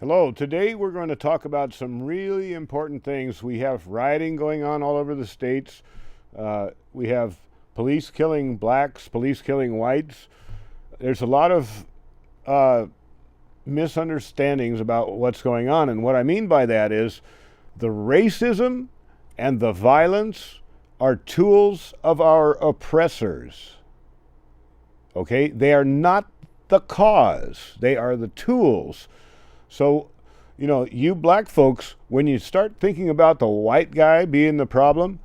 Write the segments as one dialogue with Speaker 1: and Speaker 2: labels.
Speaker 1: Hello, today we're going to talk about some really important things. We have rioting going on all over the states. We have police killing blacks, police killing whites. There's a lot of misunderstandings about what's going on. And what I mean by that is the racism and the violence are tools of our oppressors. Okay? They are not the cause. They are the tools. So, you black folks, when you start thinking about the white guy being the problem,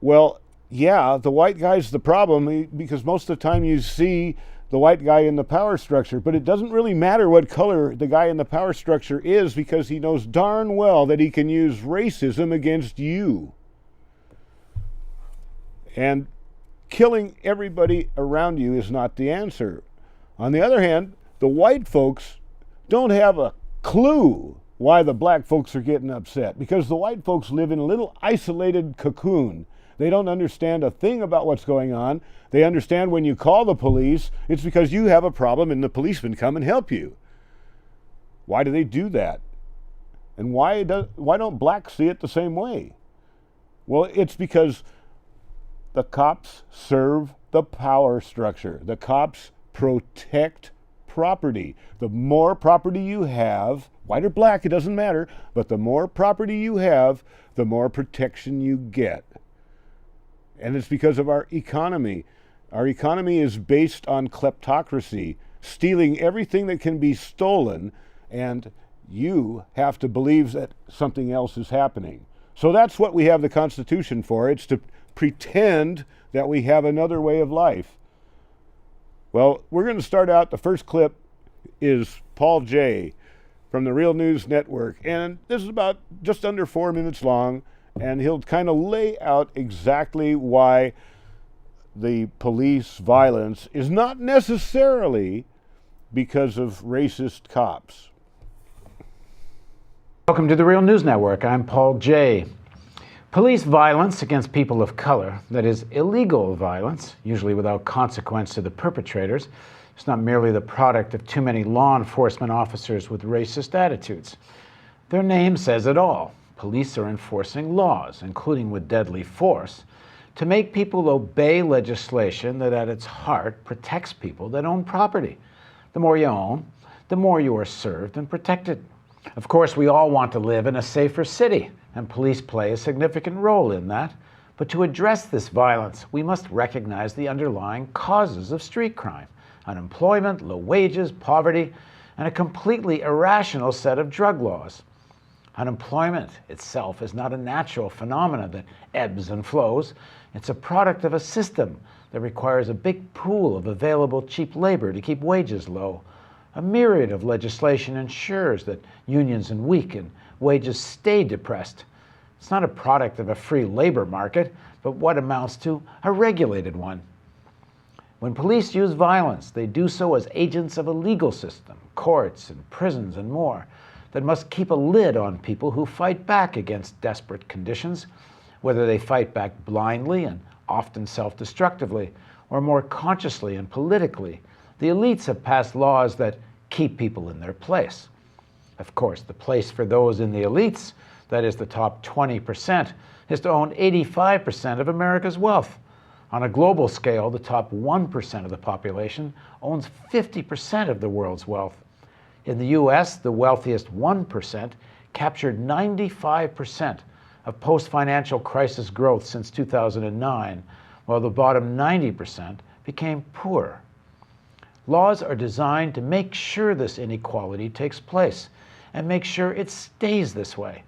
Speaker 1: well, yeah, the white guy's the problem because most of the time you see the white guy in the power structure, but it doesn't really matter what color the guy in the power structure is because he knows darn well that he can use racism against you. And killing everybody around you is not the answer. On the other hand, the white folks don't have a clue why the black folks are getting upset because the white folks live in a little isolated cocoon. They don't understand a thing about what's going on. They understand when you call the police, it's because you have a problem and the policemen come and help you. Why do they do that? And why don't blacks see it the same way? Well, it's because the cops serve the power structure. The cops protect property. The more property you have, white or black, it doesn't matter, but the more property you have, the more protection you get. And it's because of our economy. Our economy is based on kleptocracy, stealing everything that can be stolen, and you have to believe that something else is happening. So that's what we have the Constitution for. It's to pretend that we have another way of life. Well, we're going to start out. The first clip is Paul J. from the Real News Network. And this is about just under 4 minutes long. And he'll kind of lay out exactly why the police violence is not necessarily because of racist cops.
Speaker 2: Welcome to the Real News Network. I'm Paul J. Police violence against people of color, that is illegal violence, usually without consequence to the perpetrators, is not merely the product of too many law enforcement officers with racist attitudes. Their name says it all. Police are enforcing laws, including with deadly force, to make people obey legislation that at its heart protects people that own property. The more you own, the more you are served and protected. Of course, we all want to live in a safer city, and police play a significant role in that. But to address this violence, we must recognize the underlying causes of street crime: unemployment, low wages, poverty, and a completely irrational set of drug laws. Unemployment itself is not a natural phenomenon that ebbs and flows. It's a product of a system that requires a big pool of available cheap labor to keep wages low. A myriad of legislation ensures that unions are weak and wages stay depressed. It's not a product of a free labor market, but what amounts to a regulated one. When police use violence, they do so as agents of a legal system, courts and prisons and more, that must keep a lid on people who fight back against desperate conditions, whether they fight back blindly and often self-destructively, or more consciously and politically. The elites have passed laws that keep people in their place. Of course, the place for those in the elites, that is the top 20%, is to own 85% of America's wealth. On a global scale, the top 1% of the population owns 50% of the world's wealth. In the US, the wealthiest 1% captured 95% of post-financial crisis growth since 2009, while the bottom 90% became poor. Laws are designed to make sure this inequality takes place and make sure it stays this way.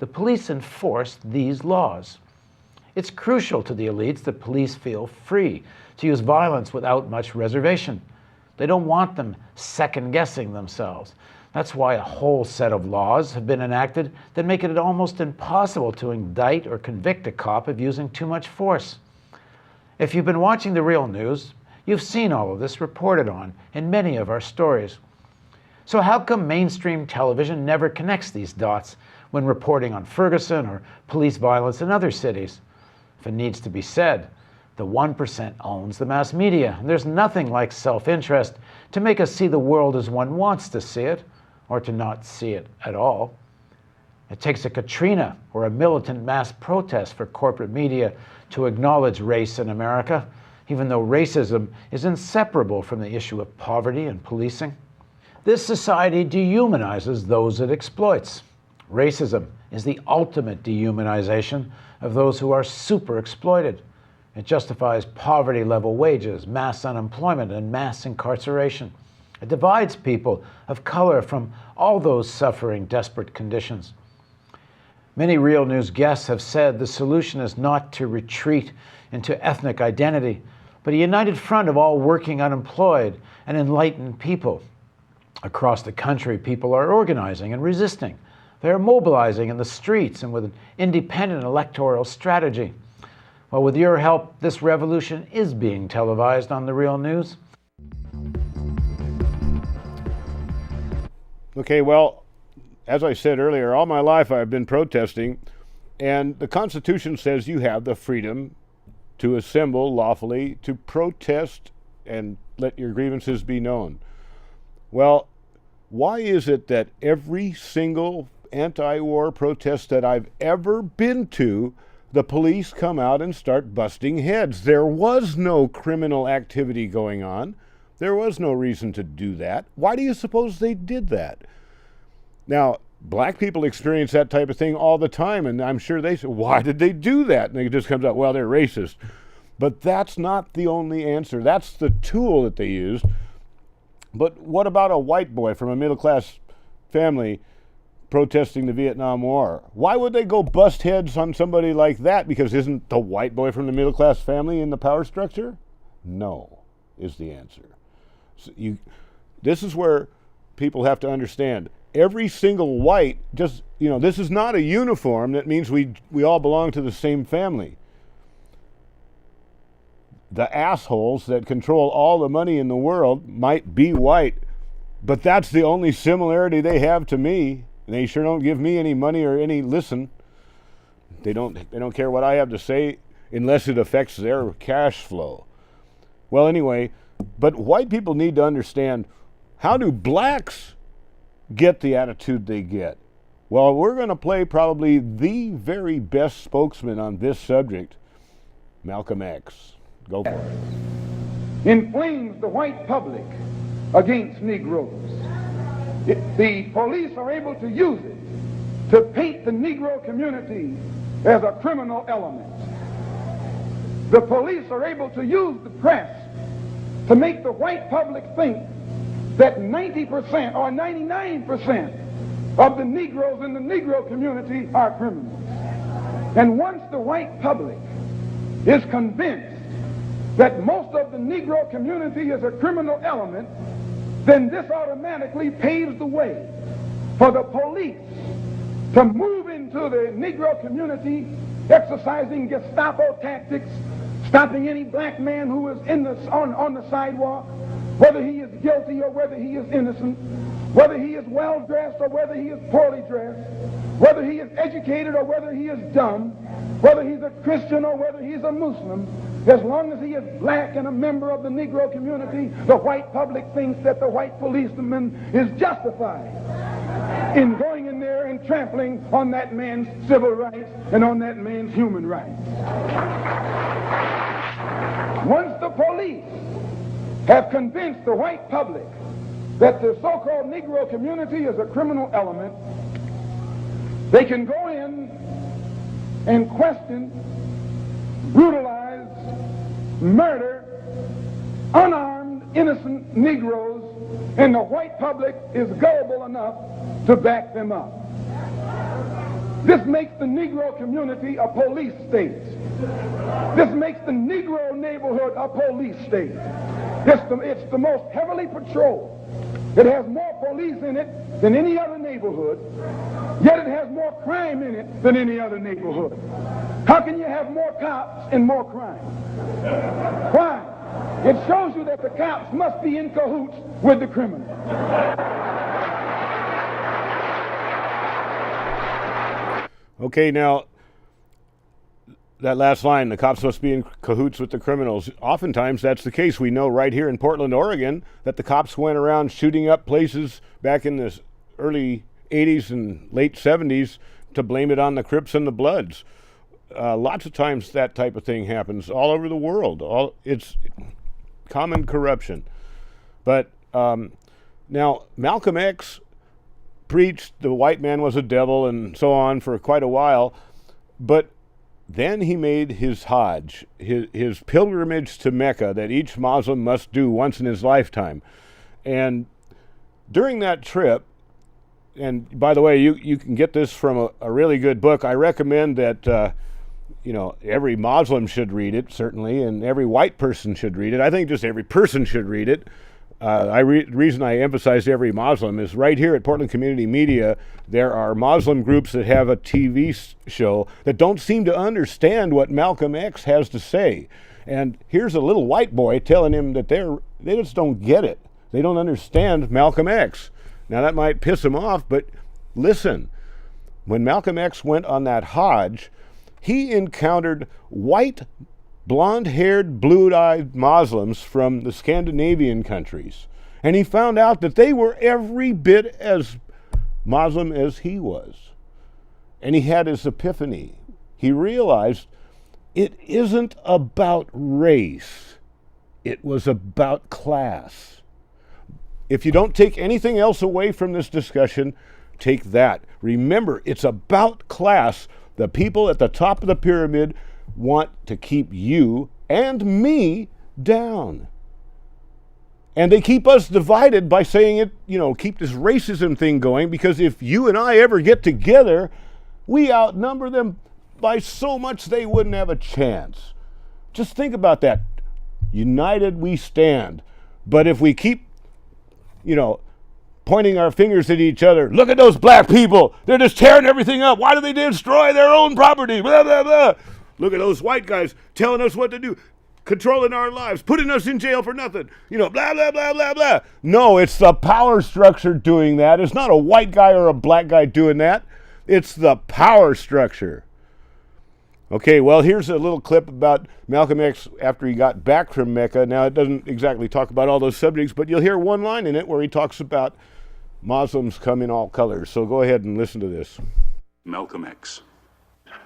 Speaker 2: The police enforce these laws. It's crucial to the elites that police feel free to use violence without much reservation. They don't want them second-guessing themselves. That's why a whole set of laws have been enacted that make it almost impossible to indict or convict a cop of using too much force. If you've been watching the Real News, you've seen all of this reported on in many of our stories. So how come mainstream television never connects these dots when reporting on Ferguson or police violence in other cities? If it needs to be said, the 1% owns the mass media, and there's nothing like self-interest to make us see the world as one wants to see it. or to not see it at all. It takes a Katrina or a militant mass protest for corporate media to acknowledge race in America, even though racism is inseparable from the issue of poverty and policing. This society dehumanizes those it exploits. Racism is the ultimate dehumanization of those who are super exploited. It justifies poverty-level wages, mass unemployment, and mass incarceration. It divides people of color from all those suffering desperate conditions. Many Real News guests have said the solution is not to retreat into ethnic identity, but a united front of all working unemployed and enlightened people. Across the country, people are organizing and resisting. They are mobilizing in the streets and with an independent electoral strategy. Well, with your help, this revolution is being televised on the Real News.
Speaker 1: Okay, well, as I said earlier, all my life I've been protesting, and the Constitution says you have the freedom to assemble lawfully, to protest and let your grievances be known. Well, why is it that every single anti-war protest that I've ever been to, the police come out and start busting heads? There was no criminal activity going on. There was no reason to do that. Why do you suppose they did that? Now, black people experience that type of thing all the time, and I'm sure they say, why did they do that? And it just comes out, well, they're racist. But that's not the only answer. That's the tool that they used. But what about a white boy from a middle-class family protesting the Vietnam War? Why would they go bust heads on somebody like that? Because isn't the white boy from the middle-class family in the power structure? No, is the answer. So this is where people have to understand. Every single white, just, this is not a uniform that means we all belong to the same family. The assholes that control all the money in the world might be white, but that's the only similarity they have to me. They sure don't give me any money or any listen. They don't care what I have to say unless it affects their cash flow. Well, anyway, but white people need to understand, how do blacks get the attitude they get? Well, we're going to play probably the very best spokesman on this subject, Malcolm X. Go for it.
Speaker 3: Inflames the white public against Negroes. The police are able to use it to paint the Negro community as a criminal element. The police are able to use the press to make the white public think that 90% or 99% of the Negroes in the Negro community are criminals. And once the white public is convinced that most of the Negro community is a criminal element, then this automatically paves the way for the police to move into the Negro community, exercising Gestapo tactics, stopping any black man who is on the sidewalk, whether he is guilty or whether he is innocent, whether he is well-dressed or whether he is poorly dressed, whether he is educated or whether he is dumb, whether he's a Christian or whether he's a Muslim. As long as he is black and a member of the Negro community, the white public thinks that the white policeman is justified in going in there and trampling on that man's civil rights and on that man's human rights. Once the police have convinced the white public that the so-called Negro community is a criminal element, they can go in and question, brutalize, murder unarmed, innocent Negroes, and the white public is gullible enough to back them up. This makes the Negro community a police state. This makes the Negro neighborhood a police state. It's the most heavily patrolled. It has more police in it than any other neighborhood, yet it has more crime in it than any other neighborhood. How can you have more cops and more crime? Why? It shows you that the cops must be in cahoots with the criminals.
Speaker 1: Okay, now, that last line, the cops must be in cahoots with the criminals. Oftentimes that's the case. We know right here in Portland, Oregon, that the cops went around shooting up places back in the early 80s and late 70s to blame it on the Crips and the Bloods. Lots of times that type of thing happens all over the world. It's common corruption. But now Malcolm X preached the white man was a devil and so on for quite a while, but then he made his Hajj, his pilgrimage to Mecca that each Muslim must do once in his lifetime. And during that trip, and by the way, you can get this from a really good book. I recommend that every Muslim should read it, certainly, and every white person should read it. I think just every person should read it. The reason I emphasize every Muslim is right here at Portland Community Media, there are Muslim groups that have a TV show that don't seem to understand what Malcolm X has to say. And here's a little white boy telling him that they just don't get it. They don't understand Malcolm X. Now that might piss him off, but listen, when Malcolm X went on that Hajj, he encountered white, blonde-haired, blue-eyed Muslims from the Scandinavian countries. And he found out that they were every bit as Muslim as he was. And he had his epiphany. He realized it isn't about race. It was about class. If you don't take anything else away from this discussion, take that. Remember, it's about class. The people at the top of the pyramid want to keep you and me down. And they keep us divided by saying it, keep this racism thing going, because if you and I ever get together, we outnumber them by so much they wouldn't have a chance. Just think about that. United we stand. But if we keep, pointing our fingers at each other, look at those black people, they're just tearing everything up. Why do they destroy their own property? Blah, blah, blah. Look at those white guys telling us what to do, controlling our lives, putting us in jail for nothing. Blah, blah, blah, blah, blah. No, it's the power structure doing that. It's not a white guy or a black guy doing that. It's the power structure. Okay, well, here's a little clip about Malcolm X after he got back from Mecca. Now, it doesn't exactly talk about all those subjects, but you'll hear one line in it where he talks about Muslims come in all colors. So go ahead and listen to this.
Speaker 4: Malcolm X.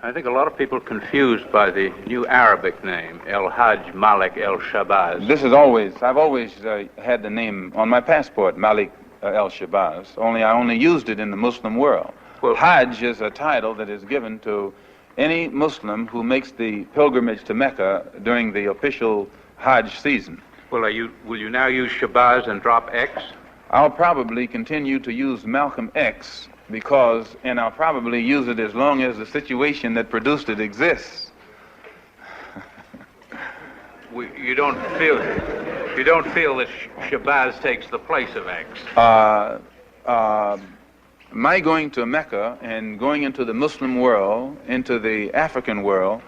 Speaker 5: I think a lot of people are confused by the new Arabic name, El-Hajj Malik El-Shabazz.
Speaker 6: I've always had the name on my passport, Malik El-Shabazz, only I only used it in the Muslim world. Well, Hajj is a title that is given to any Muslim who makes the pilgrimage to Mecca during the official Hajj season.
Speaker 5: Well, will you now use Shabazz and drop X?
Speaker 6: I'll probably continue to use Malcolm X and I'll probably use it as long as the situation that produced it exists.
Speaker 5: You don't feel that Shabazz takes the place of X?
Speaker 6: My going to Mecca and going into the Muslim world, into the African world,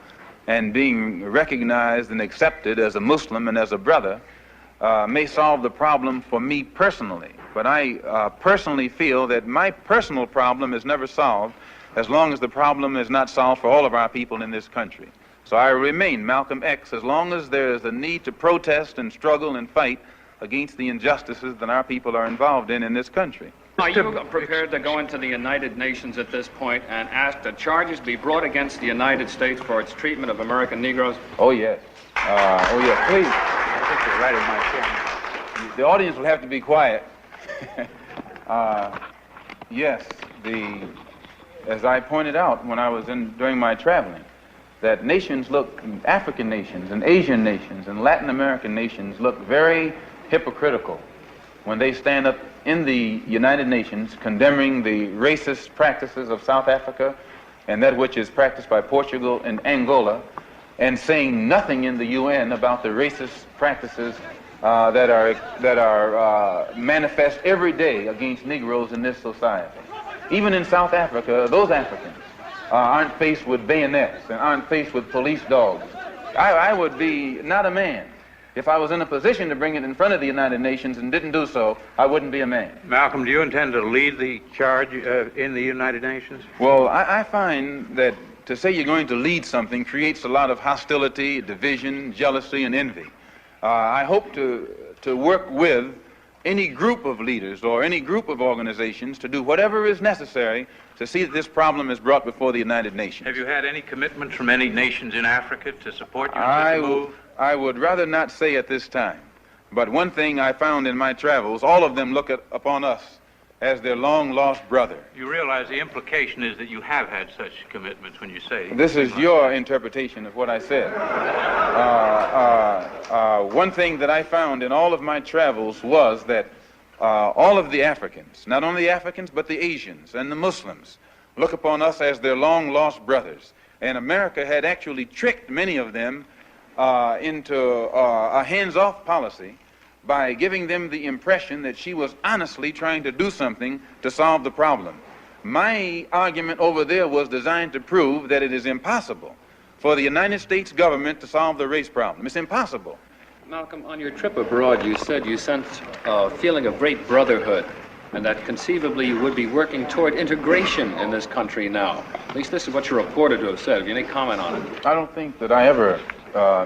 Speaker 6: and being recognized and accepted as a Muslim and as a brother may solve the problem for me personally. But I personally feel that my personal problem is never solved as long as the problem is not solved for all of our people in this country. So I remain Malcolm X as long as there is a need to protest and struggle and fight against the injustices that our people are involved in this country.
Speaker 7: Are you prepared to go into the United Nations at this point and ask that charges be brought against the United States for its treatment of American Negroes?
Speaker 6: Oh, yes. Please. I think you're right in my chair. The audience will have to be quiet. Yes, as I pointed out when I was during my traveling, that African nations and Asian nations and Latin American nations look very hypocritical when they stand up in the United Nations condemning the racist practices of South Africa and that which is practiced by Portugal and Angola, and saying nothing in the UN about the racist practices that are manifest every day against Negroes in this society. Even in South Africa, those Africans aren't faced with bayonets and aren't faced with police dogs. I would be not a man. If I was in a position to bring it in front of the United Nations and didn't do so, I wouldn't be a man.
Speaker 5: Malcolm, do you intend to lead the charge in the United Nations?
Speaker 6: Well, I find that to say you're going to lead something creates a lot of hostility, division, jealousy, and envy. I hope to work with any group of leaders or any group of organizations to do whatever is necessary to see that this problem is brought before the United Nations.
Speaker 5: Have you had any commitments from any nations in Africa to support you in such a move?
Speaker 6: I would rather not say at this time, but one thing I found in my travels, all of them look upon us as their long-lost brother.
Speaker 5: You realize the implication is that you have had such commitments when you say...
Speaker 6: This is your interpretation of what I said. One thing that I found in all of my travels was that all of the Africans, not only the Africans, but the Asians and the Muslims, look upon us as their long-lost brothers. And America had actually tricked many of them into a hands-off policy by giving them the impression that she was honestly trying to do something to solve the problem. My argument over there was designed to prove that it is impossible for the United States government to solve the race problem. It's impossible.
Speaker 7: Malcolm, on your trip abroad, you said you sensed a feeling of great brotherhood, and that conceivably you would be working toward integration in this country now. At least this is what you're reported to have said. Have you any comment on it?
Speaker 6: I don't think that I ever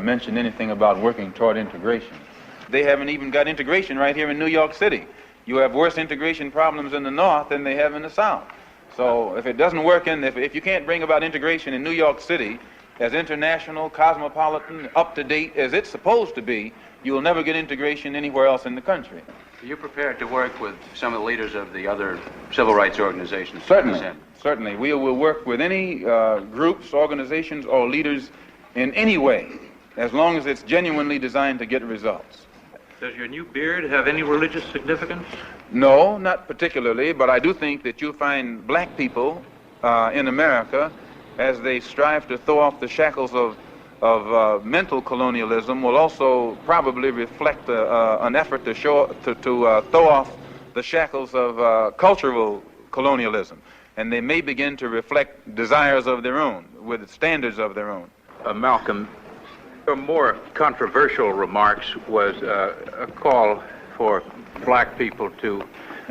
Speaker 6: mentioned anything about working toward integration. They haven't even got integration right here in New York City. You have worse integration problems in the North than they have in the South. So if it doesn't work if you can't bring about integration in New York City as international, cosmopolitan, up-to-date as it's supposed to be, you will never get integration anywhere else in the country.
Speaker 4: Are you prepared to work with some of the leaders of the other civil rights organizations?
Speaker 6: Certainly, certainly. We will work with any groups, organizations, or leaders in any way, as long as it's genuinely designed to get results.
Speaker 5: Does your new beard have any religious significance?
Speaker 6: No, not particularly, but I do think that you'll find black people in America, as they strive to throw off the shackles of mental colonialism, will also probably reflect an effort to throw off the shackles of cultural colonialism. And they may begin to reflect desires of their own, with standards of their own.
Speaker 5: Malcolm, your more controversial remarks was a call for black people to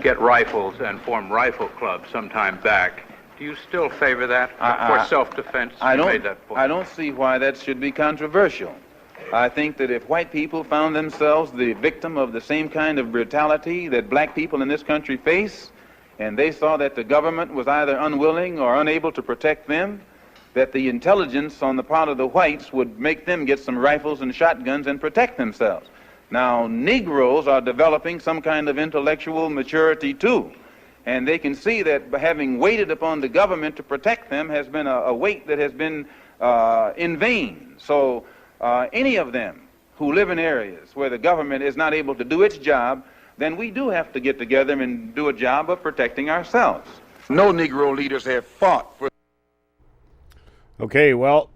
Speaker 5: get rifles and form rifle clubs sometime back. Do you still favor that for self-defense?
Speaker 6: I
Speaker 5: made that point.
Speaker 6: I don't see why that should be controversial. I think that if white people found themselves the victim of the same kind of brutality that black people in this country face, and they saw that the government was either unwilling or unable to protect them, that the intelligence on the part of the whites would make them get some rifles and shotguns and protect themselves. Now, Negroes are developing some kind of intellectual maturity too, and they can see that having waited upon the government to protect them has been a wait that has been in vain. So any of them who live in areas where the government is not able to do its job, then we do have to get together and do a job of protecting ourselves. No Negro leaders have fought for...
Speaker 1: Okay, well,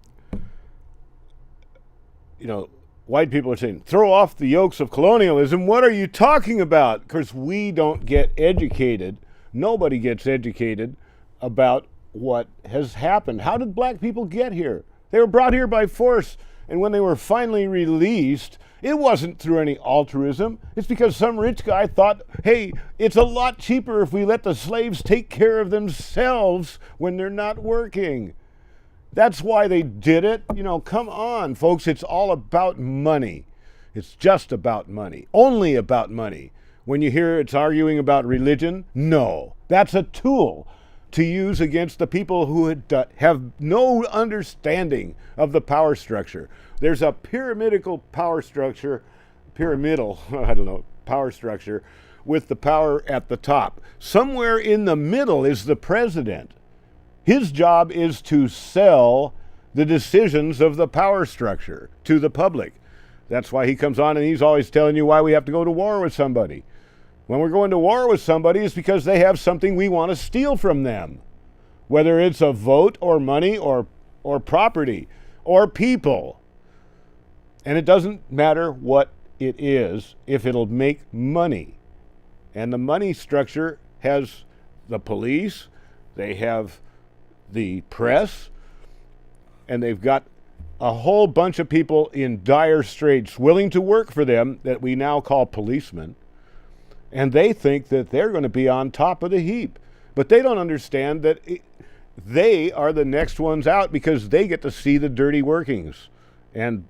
Speaker 1: you know, white people are saying, throw off the yokes of colonialism. What are you talking about? Because we don't get educated. Nobody gets educated about what has happened. How did black people get here? They were brought here by force. And when they were finally released, it wasn't through any altruism. It's because some rich guy thought, hey, it's a lot cheaper if we let the slaves take care of themselves when they're not working. That's why they did it. You know, come on, folks. It's all about money. It's just about money. Only about money. When you hear it's arguing about religion, no. That's a tool to use against the people who have no understanding of the power structure. There's a pyramidal power structure with the power at the top. Somewhere in the middle is the president. His job is to sell the decisions of the power structure to the public. That's why he comes on and he's always telling you why we have to go to war with somebody. When we're going to war with somebody, it's because they have something we want to steal from them. Whether it's a vote or money or property or people. And it doesn't matter what it is if it'll make money. And the money structure has the police, they have the press, and they've got a whole bunch of people in dire straits willing to work for them that we now call policemen. And they think that they're going to be on top of the heap. But they don't understand that they are the next ones out because they get to see the dirty workings. And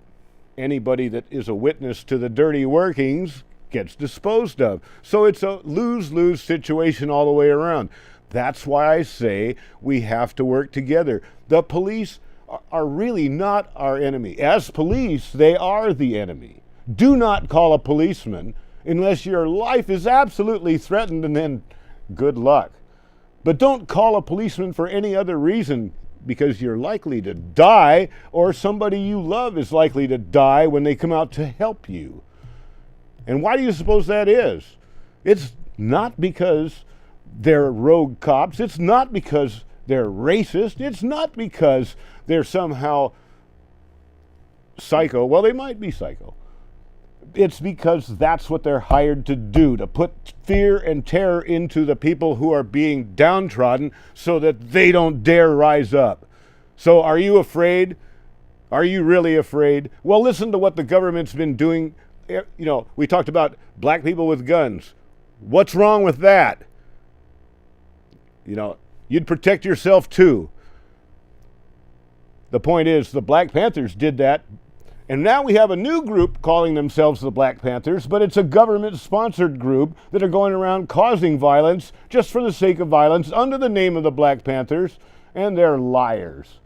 Speaker 1: anybody that is a witness to the dirty workings gets disposed of. So it's a lose-lose situation all the way around. That's why I say we have to work together. The police are really not our enemy. As police, they are the enemy. Do not call a policeman unless your life is absolutely threatened, and then good luck. But don't call a policeman for any other reason, because you're likely to die, or somebody you love is likely to die when they come out to help you. And why do you suppose that is? It's not because they're rogue cops. It's not because they're racist. It's not because they're somehow psycho. Well, they might be psycho. It's because that's what they're hired to do, to put fear and terror into the people who are being downtrodden so that they don't dare rise up. So are you afraid? Are you really afraid? Well, listen to what the government's been doing. You know, we talked about black people with guns. What's wrong with that? You know, you'd protect yourself too. The point is, the Black Panthers did that. And now we have a new group calling themselves the Black Panthers, but it's a government-sponsored group that are going around causing violence just for the sake of violence under the name of the Black Panthers, and they're liars.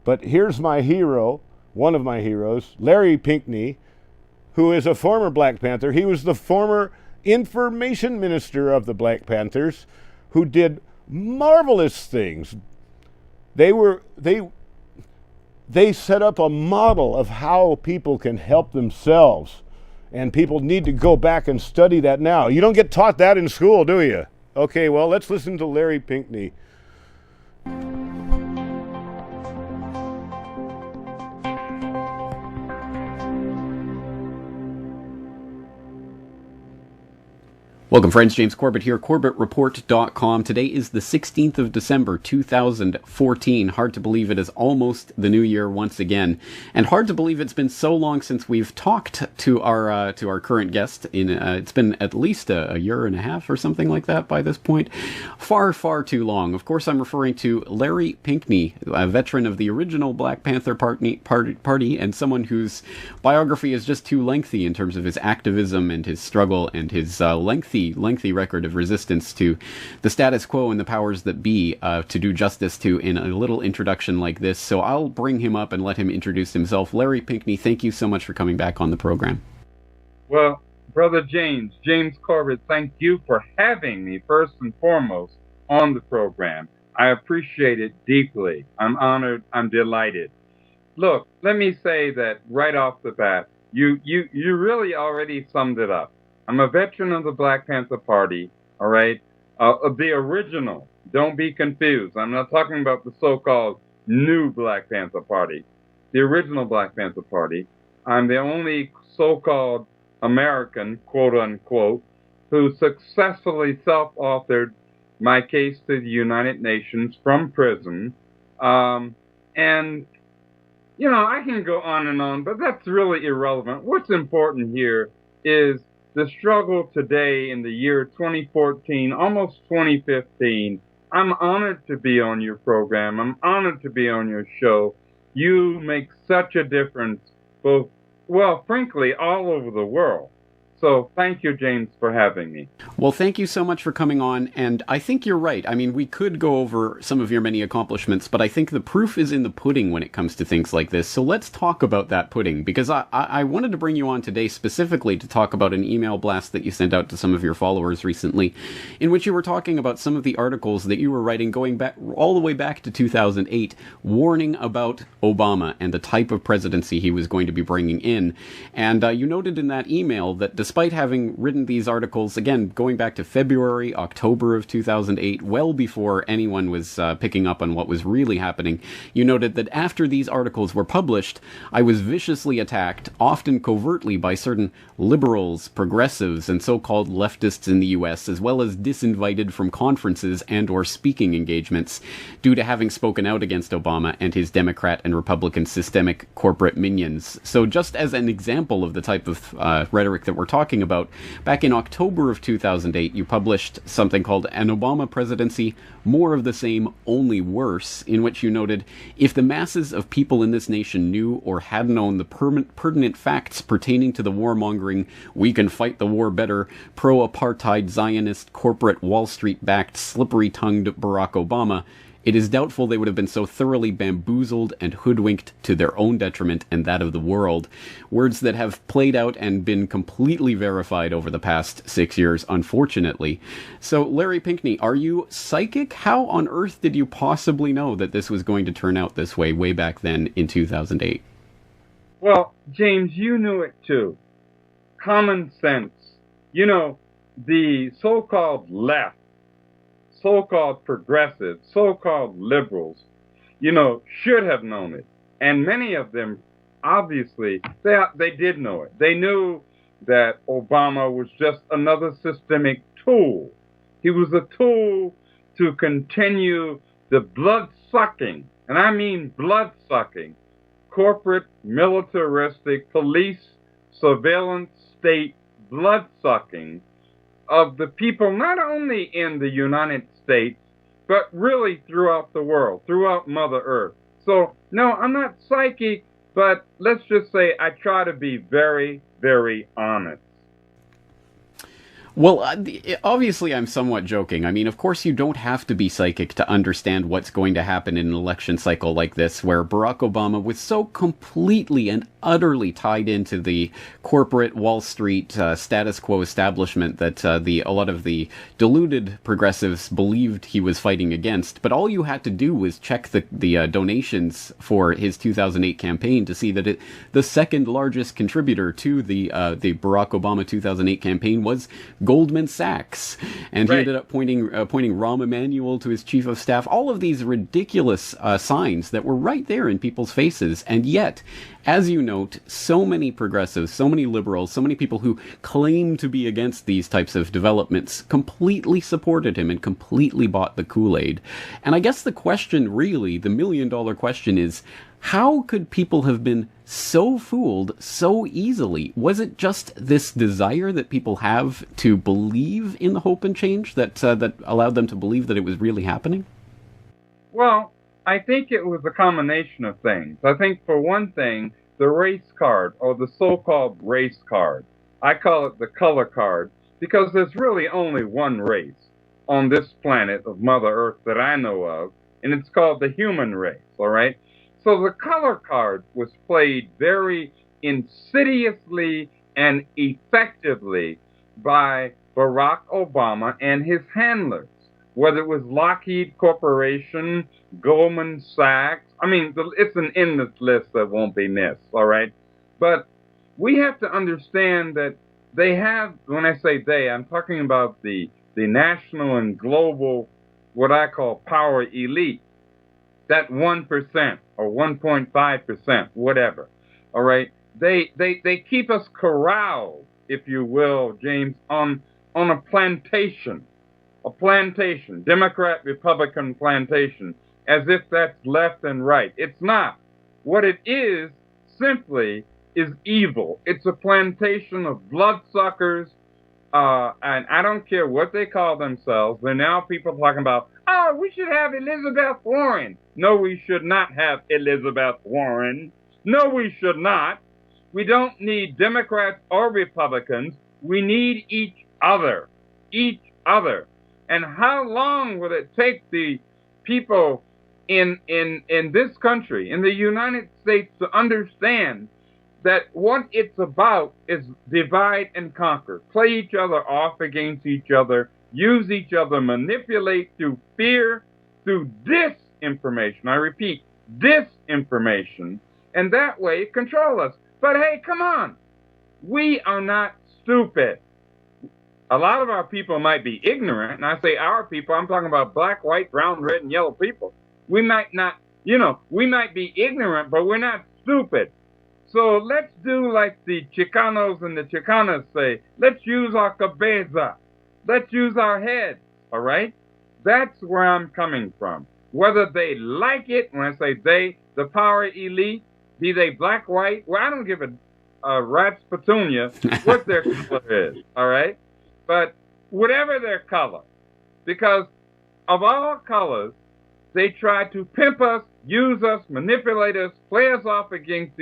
Speaker 1: But here's my hero, one of my heroes, Larry Pinckney, who is a former Black Panther. He was the former information minister of the Black Panthers, who did marvelous things. They set up a model of how people can help themselves, and people need to go back and study that now. You don't get taught that in school, do you? Okay, well, let's listen to Larry Pinckney.
Speaker 8: Welcome, friends. James Corbett here, CorbettReport.com. Today is the 16th of December, 2014. Hard to believe it is almost the new year once again. And hard to believe it's been so long since we've talked to our current guest. It's been at least a year and a half or something like that by this point. Far, far too long. Of course, I'm referring to Larry Pinckney, a veteran of the original Black Panther Party, and someone whose biography is just too lengthy in terms of his activism and his struggle and his lengthy record of resistance to the status quo and the powers that be to do justice to in a little introduction like this. So I'll bring him up and let him introduce himself. Larry Pinckney, thank you so much for coming back on the program.
Speaker 3: Well, Brother James Corbett, thank you for having me first and foremost on the program. I appreciate it deeply. I'm honored. I'm delighted. Look, let me say that right off the bat, you really already summed it up. I'm a veteran of the Black Panther Party, all right? The original. Don't be confused. I'm not talking about the so-called new Black Panther Party. The original Black Panther Party. I'm the only so-called American, quote-unquote, who successfully self-authored my case to the United Nations from prison. And, you know, I can go on and on, but that's really irrelevant. What's important here is the struggle today in the year 2014, almost 2015. I'm honored to be on your program. I'm honored to be on your show. You make such a difference, both, well, frankly, all over the world. So thank you, James, for having me.
Speaker 8: Well, thank you so much for coming on, and I think you're right. I mean, we could go over some of your many accomplishments, but I think the proof is in the pudding when it comes to things like this. So let's talk about that pudding, because I wanted to bring you on today specifically to talk about an email blast that you sent out to some of your followers recently, in which you were talking about some of the articles that you were writing going back all the way back to 2008, warning about Obama and the type of presidency he was going to be bringing in. And you noted in that email that despite having written these articles, again, going back to February, October of 2008, well before anyone was picking up on what was really happening, you noted that after these articles were published, I was viciously attacked, often covertly, by certain liberals, progressives, and so-called leftists in the U.S., as well as disinvited from conferences and or speaking engagements due to having spoken out against Obama and his Democrat and Republican systemic corporate minions. So just as an example of the type of rhetoric that we're talking talking about. Back in October of 2008, you published something called An Obama Presidency, More of the Same, Only Worse, in which you noted, if the masses of people in this nation knew or had known the pertinent facts pertaining to the warmongering, we can fight the war better, pro-apartheid Zionist, corporate Wall Street-backed, slippery-tongued Barack Obama, it is doubtful they would have been so thoroughly bamboozled and hoodwinked to their own detriment and that of the world. Words that have played out and been completely verified over the past 6 years, unfortunately. So, Larry Pinkney, are you psychic? How on earth did you possibly know that this was going to turn out this way back then in 2008?
Speaker 3: Well, James, you knew it too. Common sense. You know, the so-called left, so-called progressives, so-called liberals, you know, should have known it. And many of them, obviously, they did know it. They knew that Obama was just another systemic tool. He was a tool to continue the blood-sucking, and I mean blood-sucking, corporate, militaristic, police, surveillance, state blood-sucking of the people, not only in the United States, but really throughout the world, throughout Mother Earth. So, no, I'm not psychic, but let's just say I try to be very, very honest.
Speaker 8: Well, obviously I'm somewhat joking. I mean, of course you don't have to be psychic to understand what's going to happen in an election cycle like this, where Barack Obama was so completely and utterly tied into the corporate Wall Street status quo establishment that a lot of the deluded progressives believed he was fighting against. But all you had to do was check the donations for his 2008 campaign to see that the second largest contributor to the Barack Obama 2008 campaign was Goldman Sachs, and he ended up pointing Rahm Emanuel to his chief of staff. All of these ridiculous signs that were right there in people's faces, and yet, as you note, so many progressives, so many liberals, so many people who claim to be against these types of developments completely supported him and completely bought the Kool-Aid. And I guess the question, really, the million-dollar question is, how could people have been so fooled so easily? Was it just this desire that people have to believe in the hope and change that allowed them to believe that it was really happening?
Speaker 3: Well, I think it was a combination of things. I think, for one thing, the race card, or the so-called race card. I call it the color card, because there's really only one race on this planet of Mother Earth that I know of, and it's called the human race, all right? So the color card was played very insidiously and effectively by Barack Obama and his handlers, whether it was Lockheed Corporation, Goldman Sachs. I mean, it's an endless list that won't be missed, all right? But we have to understand that they have, when I say they, I'm talking about the national and global, what I call power elite, that 1% or 1.5%, whatever, all right? They keep us corralled, if you will, James, on a plantation, Democrat, Republican plantation, as if that's left and right. It's not. What it is, simply, is evil. It's a plantation of bloodsuckers, and I don't care what they call themselves. They're now people talking about, oh, we should have Elizabeth Warren. No, we should not have Elizabeth Warren. No, we should not. We don't need Democrats or Republicans. We need each other. Each other. And how long will it take the people in this country, in the United States, to understand that what it's about is divide and conquer, play each other off against each other, use each other, manipulate through fear, through disinformation. I repeat, disinformation, and that way control us. But hey, come on. We are not stupid. A lot of our people might be ignorant, and I say our people, I'm talking about black, white, brown, red, and yellow people. We might not, we might be ignorant, but we're not stupid. So let's do like the Chicanos and the Chicanas say, let's use our cabeza. Let's use our heads, all right? That's where I'm coming from. Whether they like it, when I say they, the power elite, be they black, white, well, I don't give rat's petunia what their color is, all right? But whatever their color, because of all colors, they try to pimp us, use us, manipulate us, play us off against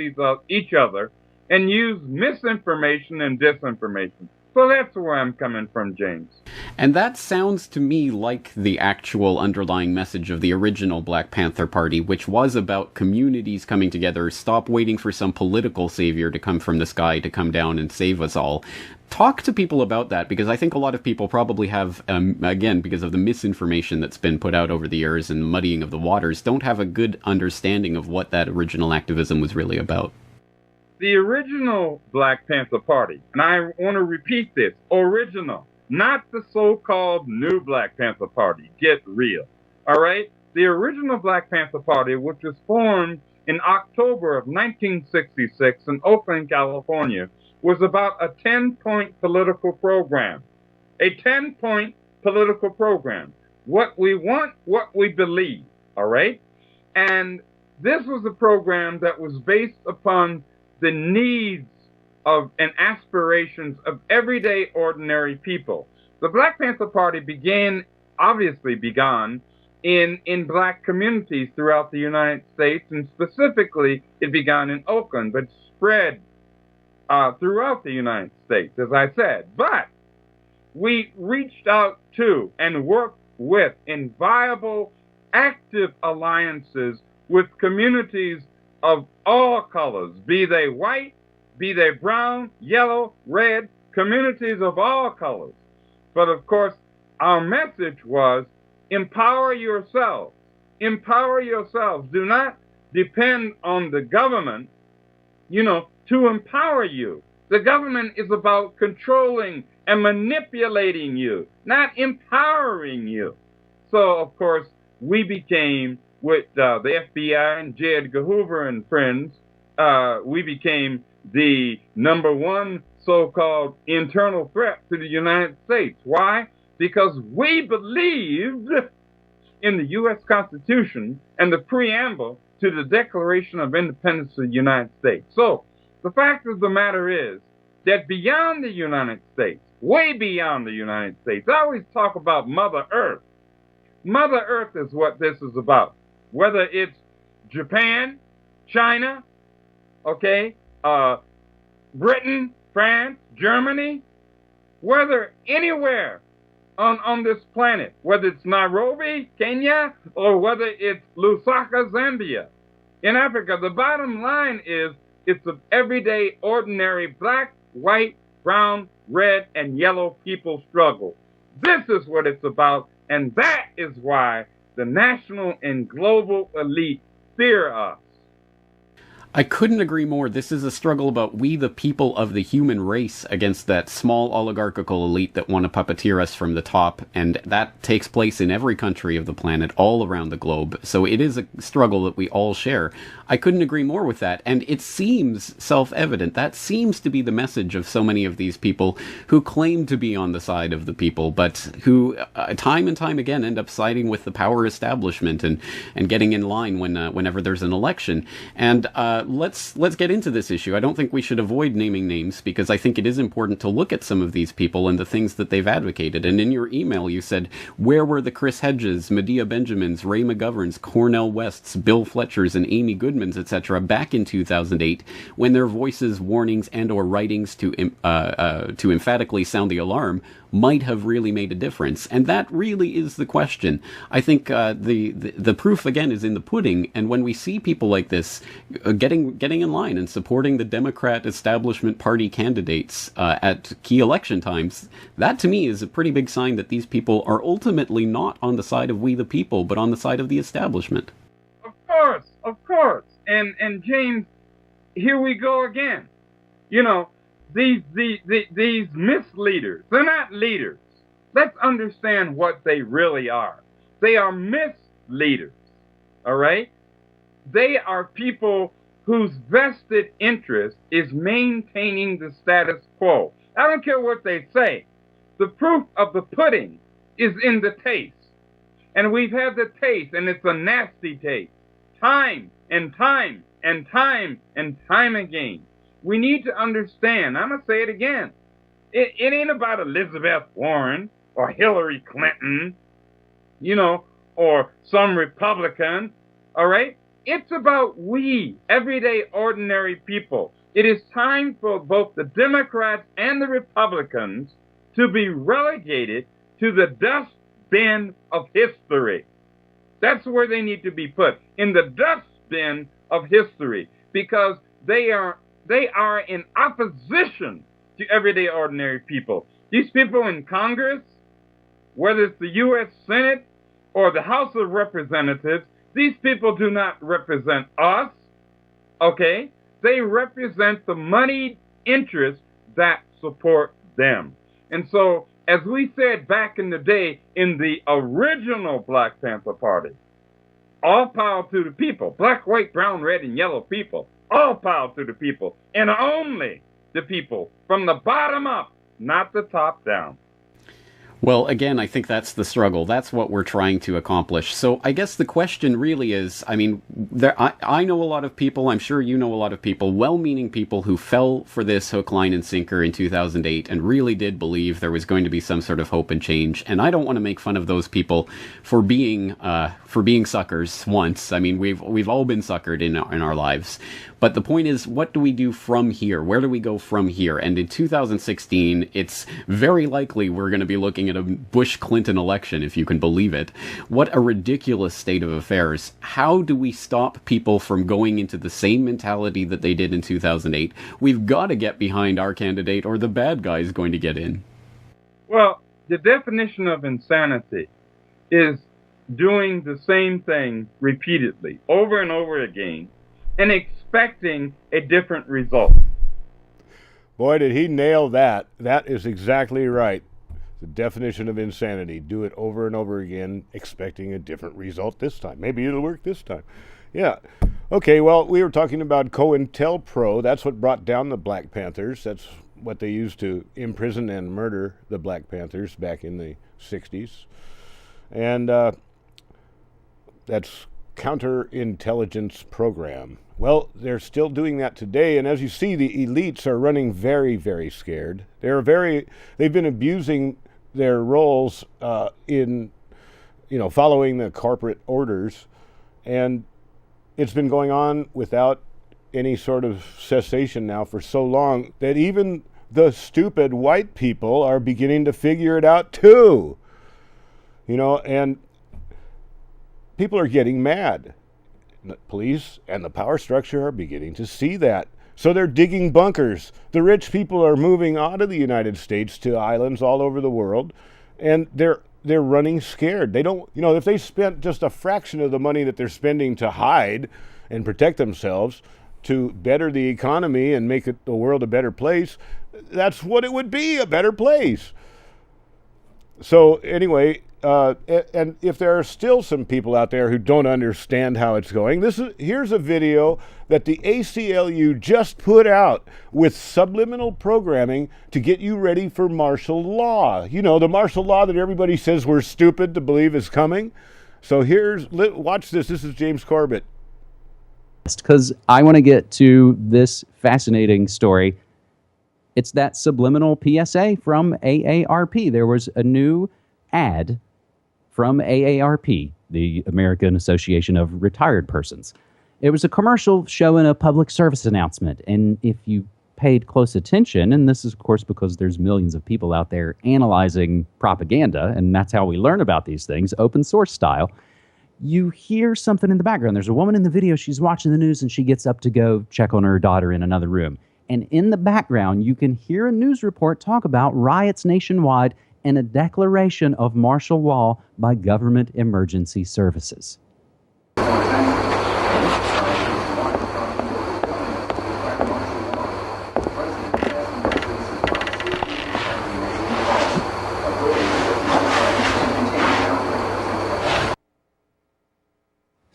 Speaker 3: each other, and use misinformation and disinformation. So that's where I'm coming from, James.
Speaker 8: And that sounds to me like the actual underlying message of the original Black Panther Party, which was about communities coming together, stop waiting for some political savior to come from the sky to come down and save us all. Talk to people about that, because I think a lot of people probably have, again, because of the misinformation that's been put out over the years and muddying of the waters, don't have a good understanding of what that original activism was really about.
Speaker 3: The original Black Panther Party, and I want to repeat this, original, not the so-called new Black Panther Party. Get real, all right? The original Black Panther Party, which was formed in October of 1966 in Oakland, California, was about a 10-point political program. A 10-point political program. What we want, what we believe, all right? And this was a program that was based upon the needs of and aspirations of everyday ordinary people. The Black Panther Party obviously began in black communities throughout the United States, and specifically it began in Oakland, but spread throughout the United States, as I said. But we reached out to and worked with in viable, active alliances with communities of all colors, be they white, be they brown, yellow, red, communities of all colors. But of course, our message was empower yourselves. Empower yourselves. Do not depend on the government, to empower you. The government is about controlling and manipulating you, not empowering you. So, of course, we became, with the FBI and J. Edgar Hoover and friends, we became the #1 so-called internal threat to the United States. Why? Because we believed in the U.S. Constitution and the preamble to the Declaration of Independence of the United States. So, the fact of the matter is that beyond the United States, way beyond the United States, I always talk about Mother Earth. Mother Earth is what this is about. Whether it's Japan, China, Britain, France, Germany, whether anywhere on this planet, whether it's Nairobi, Kenya, or whether it's Lusaka, Zambia. In Africa, the bottom line is it's an everyday, ordinary black, white, brown, red, and yellow people struggle. This is what it's about, and that is why the national and global elite fear us.
Speaker 8: I couldn't agree more. This is a struggle about we, the people of the human race, against that small oligarchical elite that want to puppeteer us from the top, and that takes place in every country of the planet, all around the globe. So it is a struggle that we all share. I couldn't agree more with that, and it seems self-evident. That seems to be the message of so many of these people who claim to be on the side of the people, but who time and time again end up siding with the power establishment and getting in line whenever there's an election. And let's get into this issue. I don't think we should avoid naming names, because I think it is important to look at some of these people and the things that they've advocated. And in your email, you said, where were the Chris Hedges, Medea Benjamins, Ray McGoverns, Cornel Wests, Bill Fletchers, and Amy Goodmans, etc., back in 2008, when their voices, warnings, and or writings to emphatically sound the alarm might have really made a difference? And that really is the question. I think the proof, again, is in the pudding. And when we see people like this getting in line and supporting the Democrat establishment party candidates at key election times, that to me is a pretty big sign that these people are ultimately not on the side of we the people, but on the side of the establishment.
Speaker 3: Of course. And James, here we go again. These misleaders, they're not leaders. Let's understand what they really are. They are misleaders, all right? They are people whose vested interest is maintaining the status quo. I don't care what they say. The proof of the pudding is in the taste. And we've had the taste, and it's a nasty taste. Time and time and time and time again. we need to understand, I'm going to say it again, it ain't about Elizabeth Warren or Hillary Clinton, you know, or some Republican, all right? It's about we, everyday, ordinary people. It is time for both the Democrats and the Republicans to be relegated to the dustbin of history. That's where they need to be put, in the dustbin of history, because they are in opposition to everyday, ordinary people. These people in Congress, whether it's the U.S. Senate or the House of Representatives, these people do not represent us, okay? They represent the moneyed interests that support them. And so, as we said back in the day in the original Black Panther Party, all power to the people, black, white, brown, red, and yellow people, all power to the people, and only the people, from the bottom up, not the top down.
Speaker 8: Well, again, I think that's the struggle. That's what we're trying to accomplish. So I guess the question really is, I mean, I know a lot of people, I'm sure you know a lot of people, well-meaning people who fell for this hook, line, and sinker in 2008 and really did believe there was going to be some sort of hope and change. And I don't want to make fun of those people for being suckers once. I mean, we've all been suckered in our lives. But the point is, what do we do from here? Where do we go from here? And in 2016, it's very likely we're going to be looking at a Bush-Clinton election, if you can believe it. What a ridiculous state of affairs. How do we stop people from going into the same mentality that they did in 2008? We've got to get behind our candidate or the bad guy is going to get in.
Speaker 3: Well, the definition of insanity is doing the same thing repeatedly, over and over again, and expecting a different result.
Speaker 1: Boy, did he nail that. That is exactly right. The definition of insanity. Do it over and over again, expecting a different result this time. Maybe it'll work this time. Yeah. Okay, well, we were talking about COINTELPRO. That's what brought down the Black Panthers. That's what they used to imprison and murder the Black Panthers back in the 60s. And that's counterintelligence program. Well, they're still doing that today, and as you see, the elites are running very, very scared. They've been abusing their roles in, following the corporate orders, and it's been going on without any sort of cessation now for so long that even the stupid white people are beginning to figure it out too. And people are getting mad. The police and the power structure are beginning to see that. So they're digging bunkers. The rich people are moving out of the United States to islands all over the world, and they're running scared. They don't, if they spent just a fraction of the money that they're spending to hide and protect themselves to better the economy and make the world a better place, that's what it would be, a better place. So anyway, and if there are still some people out there who don't understand how it's going, here's a video that the ACLU just put out with subliminal programming to get you ready for martial law. The martial law that everybody says we're stupid to believe is coming. So watch this. This is James Corbett.
Speaker 9: Because I want to get to this fascinating story. It's that subliminal PSA from AARP. There was a new ad from AARP, the American Association of Retired Persons. It was a commercial showing a public service announcement. And if you paid close attention, and this is, of course, because there's millions of people out there analyzing propaganda, and that's how we learn about these things, open source style, you hear something in the background. There's a woman in the video, she's watching the news, and she gets up to go check on her daughter in another room. And in the background, you can hear a news report talk about riots nationwide and a declaration of martial law by government emergency services.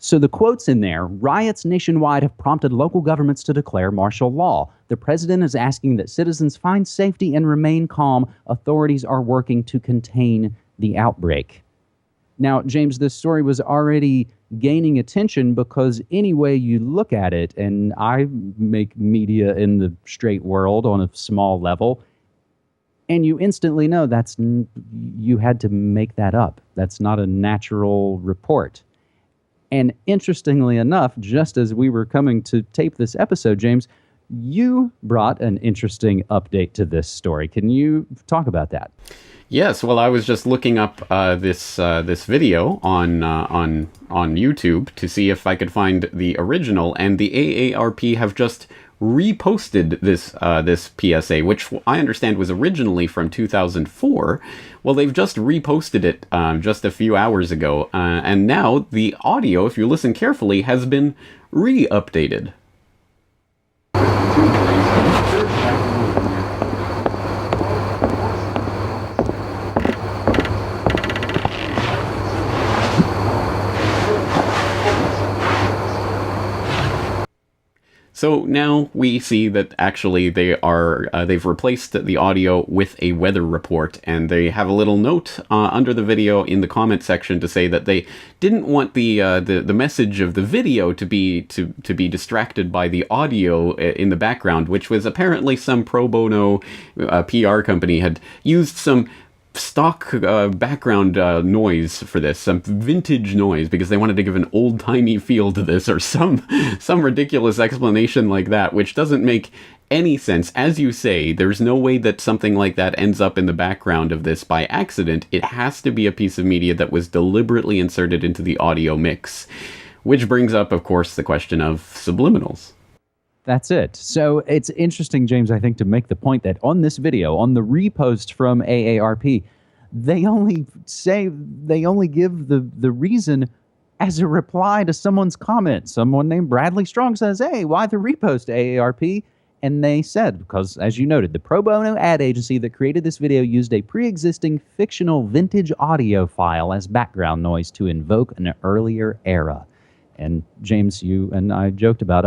Speaker 9: So the quote's in there, riots nationwide have prompted local governments to declare martial law. The president is asking that citizens find safety and remain calm. Authorities are working to contain the outbreak. Now, James, this story was already gaining attention because any way you look at it, and I make media in the straight world on a small level, and you instantly know you had to make that up. That's not a natural report. And interestingly enough, just as we were coming to tape this episode, James, you brought an interesting update to this story. Can you talk about that?
Speaker 8: Yes, well, I was just looking up this video on YouTube to see if I could find the original, and the AARP have just reposted this PSA, which I understand was originally from 2004. Well, they've just reposted it just a few hours ago, and now the audio, if you listen carefully, has been re-updated. So now we see that actually they've replaced the audio with a weather report, and they have a little note under the video in the comment section to say that they didn't want the message of the video to be distracted by the audio in the background, which was apparently some pro bono PR company had used some stock background noise for this, some vintage noise, because they wanted to give an old-timey feel to this, or some ridiculous explanation like that, which doesn't make any sense. As you say, there's no way that something like that ends up in the background of this by accident. It has to be a piece of media that was deliberately inserted into the audio mix, which brings up, of course, the question of subliminals.
Speaker 9: That's it. So it's interesting, James, I think, to make the point that on this video, on the repost from AARP, they only give the reason as a reply to someone's comment. Someone named Bradley Strong says, "Hey, why the repost, AARP?" And they said, because, as you noted, the pro bono ad agency that created this video used a pre-existing fictional vintage audio file as background noise to invoke an earlier era. And James, you and I joked about,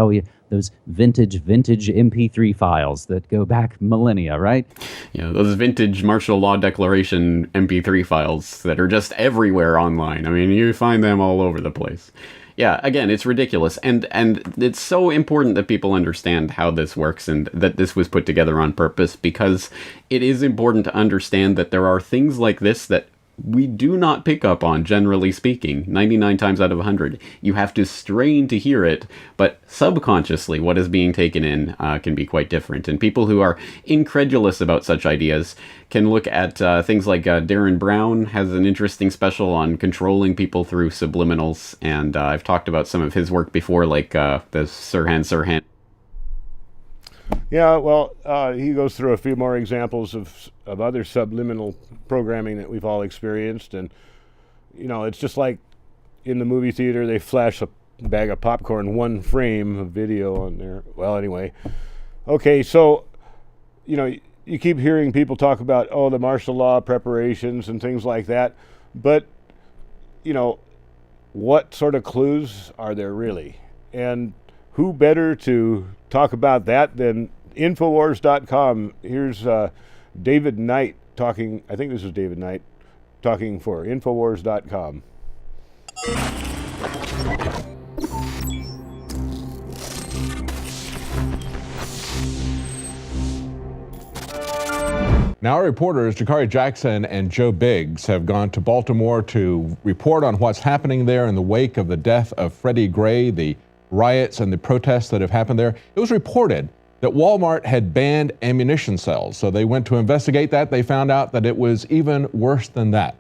Speaker 9: those vintage MP3 files that go back millennia, right?
Speaker 8: Yeah, those vintage martial law declaration MP3 files that are just everywhere online. I mean, you find them all over the place. Yeah, again, it's ridiculous. And it's so important that people understand how this works and that this was put together on purpose, because it is important to understand that there are things like this that we do not pick up on, generally speaking, 99 times out of 100. You have to strain to hear it, but subconsciously what is being taken in can be quite different. And people who are incredulous about such ideas can look at things like Darren Brown has an interesting special on controlling people through subliminals, and I've talked about some of his work before, like the Sirhan.
Speaker 1: Yeah, well, he goes through a few more examples of other subliminal programming that we've all experienced. And, it's just like in the movie theater, they flash a bag of popcorn, one frame of video on there. Well, anyway. Okay, so, you keep hearing people talk about, the martial law preparations and things like that. But, what sort of clues are there really? And who better to talk about that than Infowars.com? Here's David Knight talking. I think this is David Knight talking for Infowars.com.
Speaker 10: Now our reporters, Jakari Jackson and Joe Biggs, have gone to Baltimore to report on what's happening there in the wake of the death of Freddie Gray, the riots and the protests that have happened there. It was reported that Walmart had banned ammunition sales. So they went to investigate that. They found out that it was even worse than that.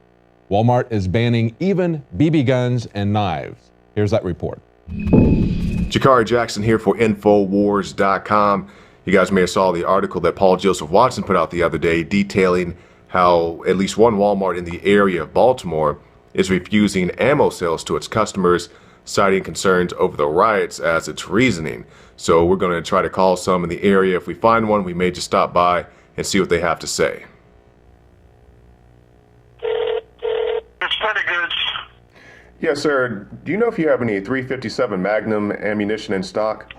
Speaker 10: Walmart is banning even BB guns and knives. Here's that report.
Speaker 11: Jakari Jackson here for Infowars.com. You guys may have saw the article that Paul Joseph Watson put out the other day detailing how at least one Walmart in the area of Baltimore is refusing ammo sales to its customers, citing concerns over the riots as its reasoning. So we're going to try to call some in the area. If we find one, we may just stop by and see what they have to say.
Speaker 12: It's pretty good.
Speaker 11: Yes, sir. Do you know if you have any 357 Magnum ammunition in stock?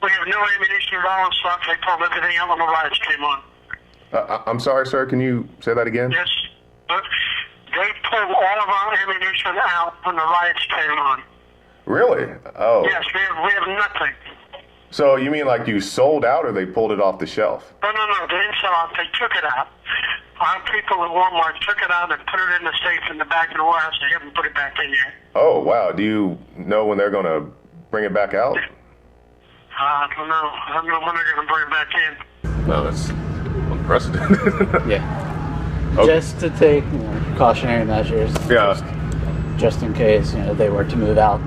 Speaker 12: We have no ammunition at all in stock. They pulled everything out when the riots came on.
Speaker 11: I'm sorry, sir. Can you say that again?
Speaker 12: Yes. But They pulled all of our ammunition out when the riots came on.
Speaker 11: Really? Oh.
Speaker 12: Yes, we have nothing.
Speaker 11: So you mean like you sold out, or they pulled it off the shelf?
Speaker 12: No, they didn't sell out. They took it out. Our people at Walmart took it out and put it in the safe in the back of the warehouse. They haven't put it back in yet.
Speaker 11: Oh, wow. Do you know when they're going to bring it back out?
Speaker 12: I don't know. I don't know when they're going to bring it back in.
Speaker 11: No, that's unprecedented.
Speaker 13: Yeah.
Speaker 11: Okay.
Speaker 13: Just to take precautionary measures.
Speaker 11: Yeah.
Speaker 13: Just in case, they were to move out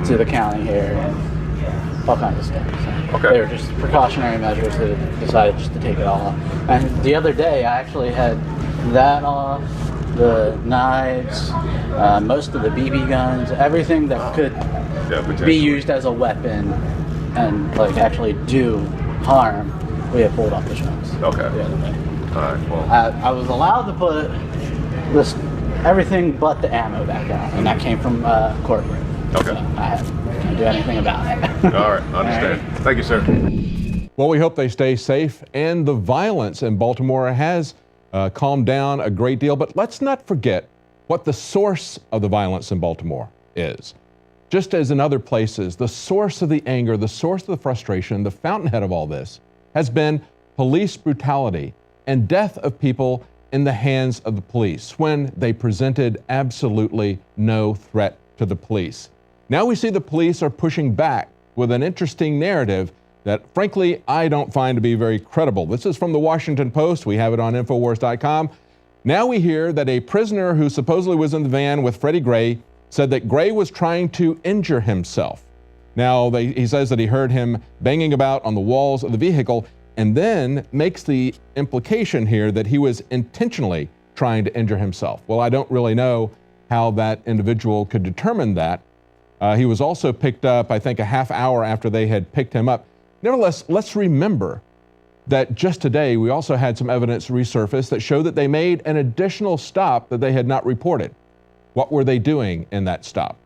Speaker 13: to the county here and all kinds of stuff. So
Speaker 11: Okay.
Speaker 13: They were just precautionary measures. They decided just to take it all off. And the other day, I actually had that off, the knives, most of the BB guns, everything that could be used as a weapon and like actually do harm. We had pulled off the shelves.
Speaker 11: Okay.
Speaker 13: The other day.
Speaker 11: All right. Well,
Speaker 13: I was allowed to put this everything but the ammo back out, and that came from Corbett.
Speaker 11: Okay.
Speaker 13: So I can't do anything about it.
Speaker 11: all right. Understand.
Speaker 13: All right.
Speaker 11: Thank you, sir.
Speaker 10: Well, we hope they stay safe, and the violence in Baltimore has calmed down a great deal, but let's not forget what the source of the violence in Baltimore is. Just as in other places, the source of the anger, the source of the frustration, the fountainhead of all this has been police brutality and death of people in the hands of the police when they presented absolutely no threat to the police. Now we see the police are pushing back with an interesting narrative that, frankly, I don't find to be very credible. This is from the Washington Post. We have it on Infowars.com. Now we hear that a prisoner who supposedly was in the van with Freddie Gray said that Gray was trying to injure himself. Now, he says that he heard him banging about on the walls of the vehicle, and then makes the implication here that he was intentionally trying to injure himself. Well, I don't really know how that individual could determine that. He was also picked up, I think, a half hour after they had picked him up. Nevertheless, let's remember that just today we also had some evidence resurface that showed that they made an additional stop that they had not reported. What were they doing in that stop?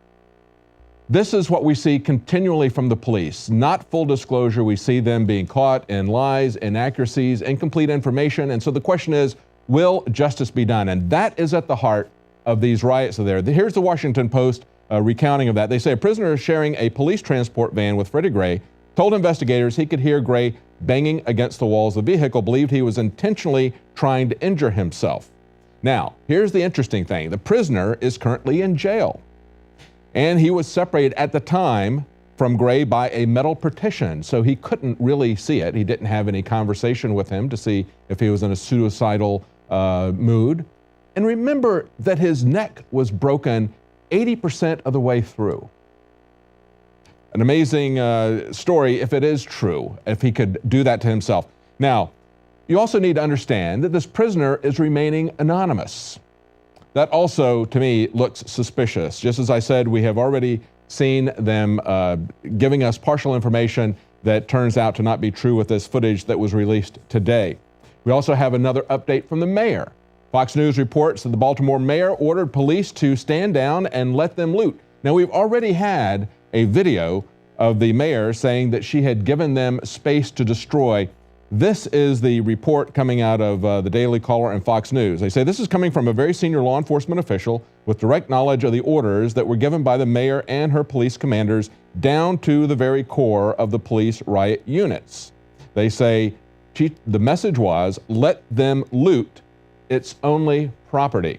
Speaker 10: This is what we see continually from the police. Not full disclosure. We see them being caught in lies, inaccuracies, incomplete information. And so the question is, will justice be done? And that is at the heart of these riots there. Here's the Washington Post recounting of that. They say a prisoner sharing a police transport van with Freddie Gray told investigators he could hear Gray banging against the walls of the vehicle, believed he was intentionally trying to injure himself. Now, here's the interesting thing. The prisoner is currently in jail, and he was separated at the time from Gray by a metal partition, so he couldn't really see it. He didn't have any conversation with him to see if he was in a suicidal mood. And remember that his neck was broken 80% of the way through. An amazing story if it is true, if he could do that to himself. Now, you also need to understand that this prisoner is remaining anonymous. That also, to me, looks suspicious. Just as I said, we have already seen them giving us partial information that turns out to not be true with this footage that was released today. We also have another update from the mayor. Fox News reports that the Baltimore mayor ordered police to stand down and let them loot. Now, we've already had a video of the mayor saying that she had given them space to destroy. This is the report coming out of the Daily Caller and Fox News. They say this is coming from a very senior law enforcement official with direct knowledge of the orders that were given by the mayor and her police commanders down to the very core of the police riot units. They say the message was, let them loot. It's only property.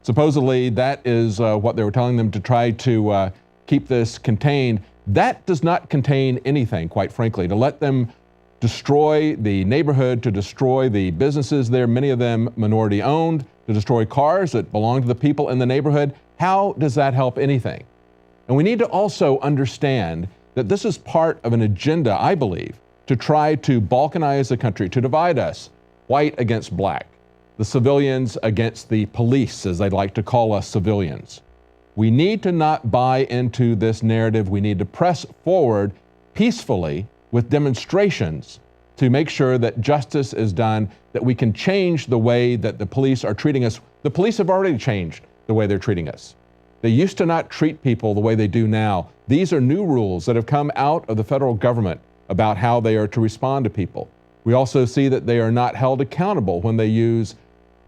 Speaker 10: Supposedly that is what they were telling them to try to keep this contained. That does not contain anything, quite frankly. To let them destroy the neighborhood, to destroy the businesses there, many of them minority owned, to destroy cars that belong to the people in the neighborhood. How does that help anything? And we need to also understand that this is part of an agenda, I believe, to try to balkanize the country, to divide us, white against black, the civilians against the police, as they'd like to call us civilians. We need to not buy into this narrative. We need to press forward peacefully with demonstrations to make sure that justice is done, that we can change the way that the police are treating us. The police have already changed the way they're treating us. They used to not treat people the way they do now. These are new rules that have come out of the federal government about how they are to respond to people. We also see that they are not held accountable when they use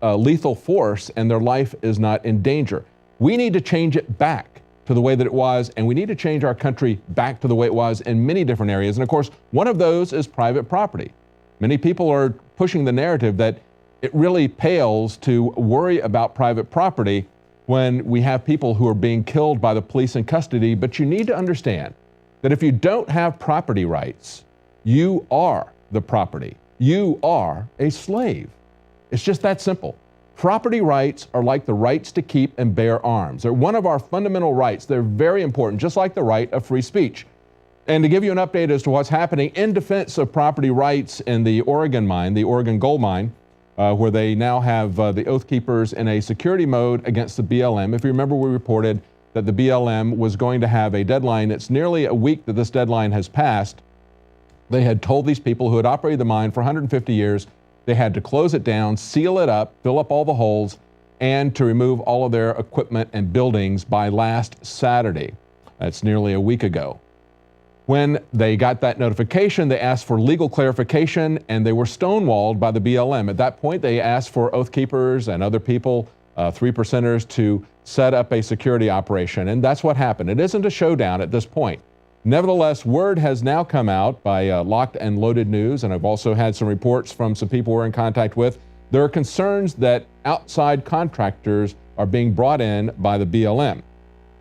Speaker 10: lethal force and their life is not in danger. We need to change it back to the way that it was, and we need to change our country back to the way it was in many different areas. And of course, one of those is private property. Many people are pushing the narrative that it really pales to worry about private property when we have people who are being killed by the police in custody. But you need to understand that if you don't have property rights, you are the property. You are a slave. It's just that simple. Property rights are like the rights to keep and bear arms. They're one of our fundamental rights. They're very important, just like the right of free speech. And to give you an update as to what's happening in defense of property rights in the Oregon mine, the Oregon gold mine, where they now have the Oath Keepers in a security mode against the BLM. If you remember, we reported that the BLM was going to have a deadline. It's nearly a week that this deadline has passed. They had told these people who had operated the mine for 150 years, they had to close it down, seal it up, fill up all the holes, and to remove all of their equipment and buildings by last Saturday. That's nearly a week ago. When they got that notification, they asked for legal clarification, and they were stonewalled by the BLM. At that point, they asked for Oath Keepers and other people, 3%ers, to set up a security operation, and that's what happened. It isn't a showdown at this point. Nevertheless, word has now come out by Locked and Loaded News, and I've also had some reports from some people we're in contact with. There are concerns that outside contractors are being brought in by the BLM.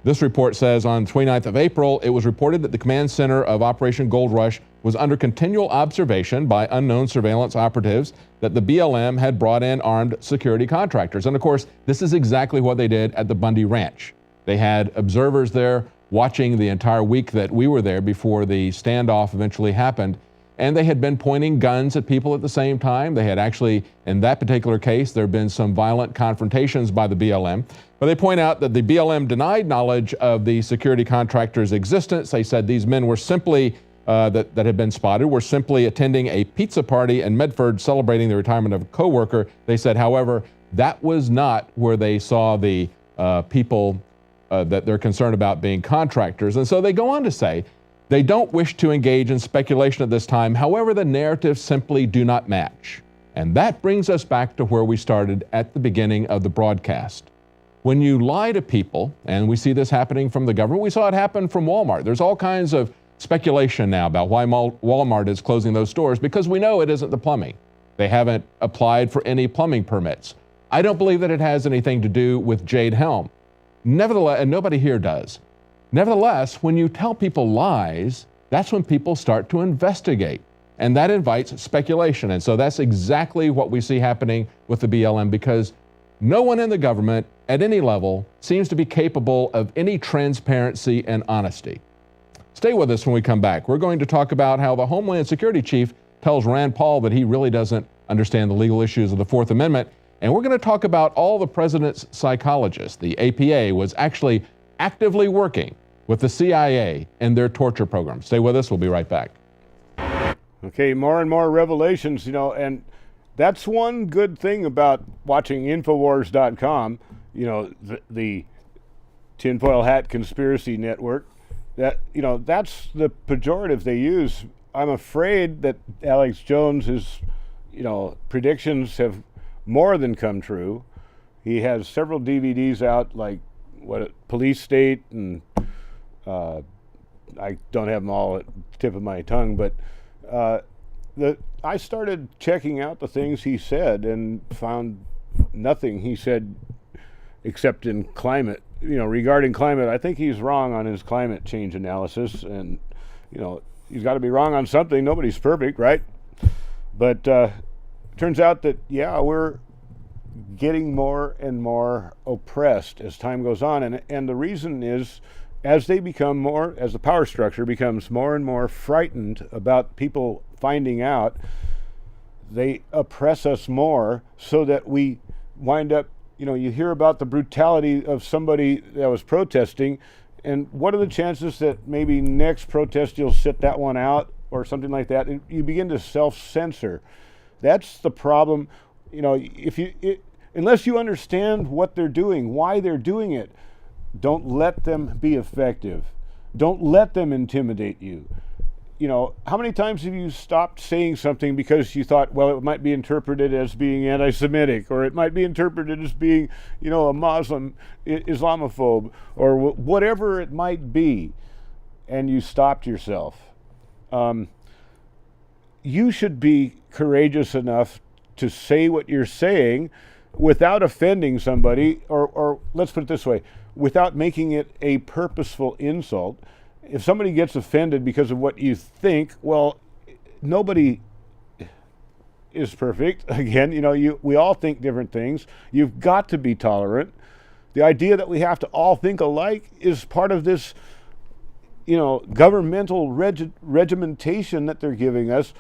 Speaker 10: This report says on 29th of April, it was reported that the command center of Operation Gold Rush was under continual observation by unknown surveillance operatives, that the BLM had brought in armed security contractors. And of course, this is exactly what they did at the Bundy Ranch. They had observers there watching the entire week that we were there before the standoff eventually happened. And they had been pointing guns at people at the same time. They had actually, in that particular case, there had been some violent confrontations by the BLM. But they point out that the BLM denied knowledge of the security contractors' existence. They said these men were simply, that had been spotted, were simply attending a pizza party in Medford celebrating the retirement of a coworker. They said, however, that was not where they saw the people that they're concerned about being contractors. And so they go on to say, they don't wish to engage in speculation at this time. However, the narratives simply do not match. And that brings us back to where we started at the beginning of the broadcast. When you lie to people, and we see this happening from the government, we saw it happen from Walmart. There's all kinds of speculation now about why Walmart is closing those stores, because we know it isn't the plumbing. They haven't applied for any plumbing permits. I don't believe that it has anything to do with Jade Helm. Nevertheless, and nobody here does. Nevertheless, when you tell people lies, that's when people start to investigate, and that invites speculation. And so that's exactly what we see happening with the BLM, because no one in the government at any level seems to be capable of any transparency and honesty. Stay with us when we come back. We're going to talk about how the Homeland Security Chief tells Rand Paul that he really doesn't understand the legal issues of the Fourth Amendment. And we're going to talk about all the president's psychologists. The APA was actually actively working with the CIA and their torture program. Stay with us. We'll be right back.
Speaker 1: Okay, more and more revelations, and that's one good thing about watching Infowars.com, the tinfoil hat conspiracy network, that, that's the pejorative they use. I'm afraid that Alex Jones's, predictions have more than come true. He has several DVDs out, like Police State, and I don't have them all at the tip of my tongue, but I started checking out the things he said and found nothing he said except in climate. Regarding climate, I think he's wrong on his climate change analysis, and he's got to be wrong on something. Nobody's perfect, right? But turns out that, we're getting more and more oppressed as time goes on, and the reason is, as the power structure becomes more and more frightened about people finding out, they oppress us more, so that we wind up, you hear about the brutality of somebody that was protesting, and what are the chances that maybe next protest you'll sit that one out or something like that, and you begin to self-censor. That's the problem. Unless you understand what they're doing, why they're doing it, don't let them be effective. Don't let them intimidate you. you know, how many times have you stopped saying something because you thought, well, it might be interpreted as being anti-Semitic, or it might be interpreted as being, you know, a Muslim Islamophobe, or whatever it might be, and you stopped yourself. You should be courageous enough to say what you're saying without offending somebody, or let's put it this way, without making it a purposeful insult. If somebody gets offended because of what you think, well, nobody is perfect. Again, you know, we all think different things. You've got to be tolerant. The idea that we have to all think alike is part of this, you know, governmental regimentation that they're giving us.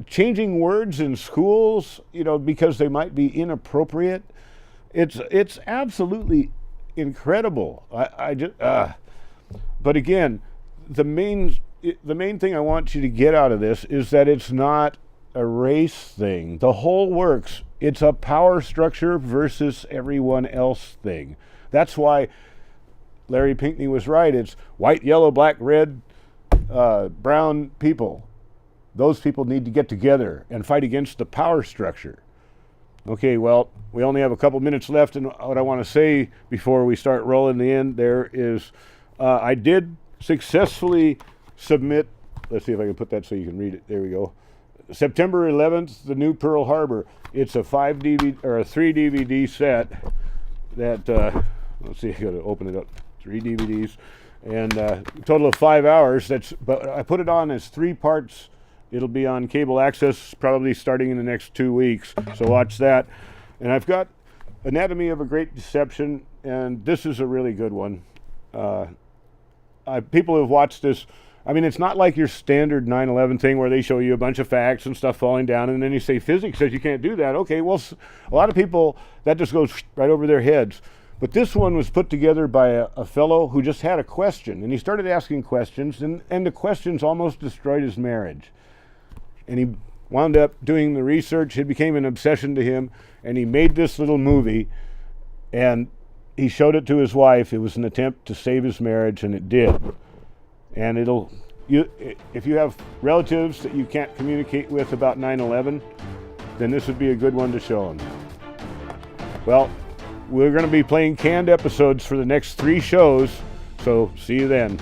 Speaker 1: Changing words in schools, you know, because they might be inappropriate. It's absolutely incredible. But again, the main thing I want you to get out of this is that it's not a race thing. The whole works. It's a power structure versus everyone else thing. That's why Larry Pinckney was right. It's white, yellow, black, red, brown people. Those people need to get together and fight against the power structure. Okay, well, we only have a couple minutes left, and what I want to say before we start rolling the end there is I did successfully submit, let's see if I can put that so you can read it. There we go. September 11th, The New Pearl Harbor. It's a 3 DVD set that, let's see, I got to open it up. 3 DVDs, and a total of 5 hours. But I put it on as 3 parts. It'll be on cable access probably starting in the next 2 weeks, so watch that. And I've got Anatomy of a Great Deception, and this is a really good one. People who have watched this, I mean, it's not like your standard 9/11 thing where they show you a bunch of facts and stuff falling down, and then you say physics says you can't do that. Okay, well, a lot of people, that just goes right over their heads. But this one was put together by a fellow who just had a question, and he started asking questions, and the questions almost destroyed his marriage. And he wound up doing the research. It became an obsession to him, and he made this little movie, and he showed it to his wife. It was an attempt to save his marriage, and it did. And if you have relatives that you can't communicate with about 9/11, then this would be a good one to show them. Well, we're going to be playing canned episodes for the next 3 shows, so see you then.